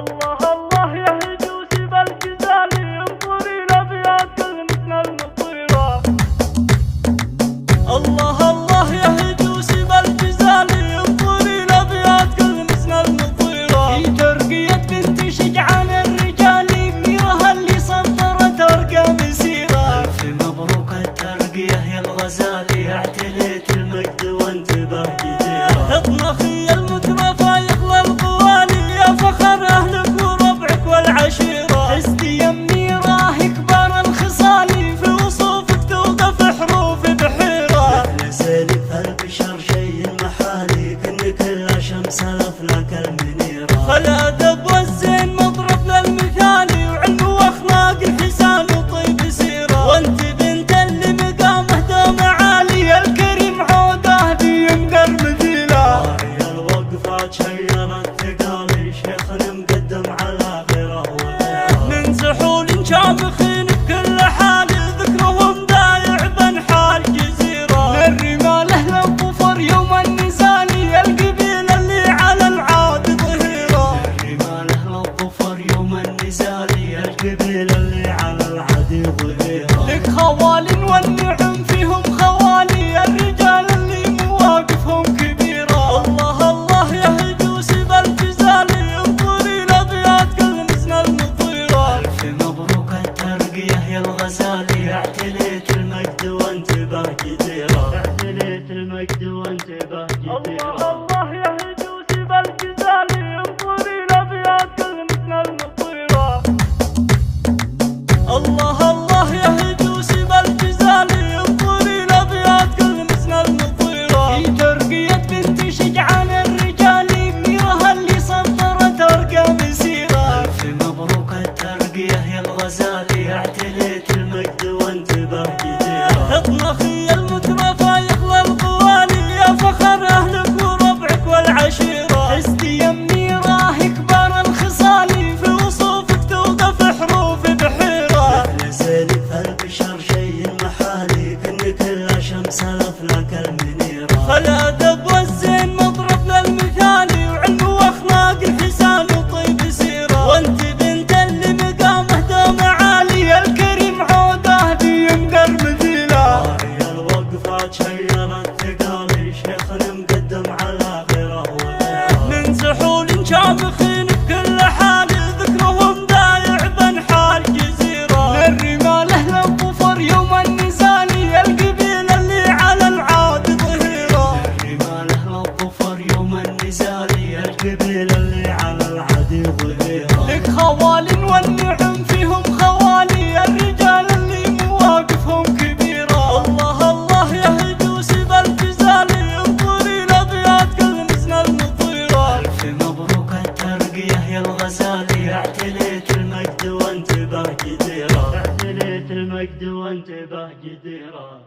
الله الله يا هدوسي بالجزال انظري الابيات كل مثل المطيرة. الله الله يا هدوسي بالجزال انظري الابيات كل مثل المطيرة. في ترقية بنت شجعان الرجال ميرها اللي صدرت ارقام سيرة. الف مبروك الترقية يا الغزالي اعتليت المجد وانتبه جديرة. اطنخي المترفة يخلى القوالي يا فخر اهلك وربعك والعشيرة. حسدي يمي راه كبار الخصالي في وصوفك توقف حروف بحيرة. مثل سالف البشر شي المحالي كن كل شمس لك المنيرة. الادب والزين مضرب للمثالي وعلم واخلاق الحسان وطيب سيرة. وانت بنت اللي مقامه دام عالي الكريم عوده بينقر مثيله. راعي الوقفات شيرت ثقالي شيخنا مقدم على غيره وغيره. من زحول شامخين بكل حال ذكرهم دايع بنحال جزيرة. للرمال اهل الظفر يوم النزال القبيله اللي على العاد ظهيره. للرمال اهل الظفر يوم النزال القبيله اللي على العاد ظهيره. لك خوال والنعم فيهم خوالي الرجال اللي مواقفهم كبيرة. الله الله يا هدوسي بالجزال انظري الابيات كل مثل المطيرة. الف مبروك الترقية يا الغزالي اعتليت المجد وانتبه جديرة. اعتليت المجد وانتبه الله جديرة. الله يا هدوسي بالجزال انظري الابيات كل مثل المطيرة. الله الله يا هدوسي بالجزال انظري الابيات كل مثل المطيرة. في ترقية بنت شجعان الرجال ميرها اللي صدرت ارقام سيرة. الف مبروك الترقية يا الغزالي اعتليت المجد وانتبه جديرة. اطنخي المترفة يخلى القوالي يا فخر اهلك وربعك والعشيرة. حسدي يمي راه كبار الخصالي في وصوفك توقف حروف بحيرة. مثل سالف البشر شي المحالي كن كل شمس لك المنيرة. الادب والزين مضرب للمثالي وعلم واخلاق الحسان وطيب سيرة. وانت بنت اللي مقامه دام عالي الكريم عوده بينقر مثيله. راعي الوقفات شيرت ثقالي شيخنا مقدم على غيره وغيره. من زحول شامخين بكل حال ذكرهم دايع بنحال جزيرة. للرمال اهل الظفر يوم النزال القبيله اللي على العاد ظهيره. للرمال اهل الظفر يوم النزال القبيله اللي على العاد ظهيره. لك خوال والنعم فيهم خوالي الرجال اللي مواقفهم كبيرة. الله الله يا هدوسي بالجزال انظري الابيات كل مثل المطيرة. الف مبروك الترقية يا الغزالي اعتليت المجد وانتبه جديرة. اعتليت المجد وانتبه جديرة.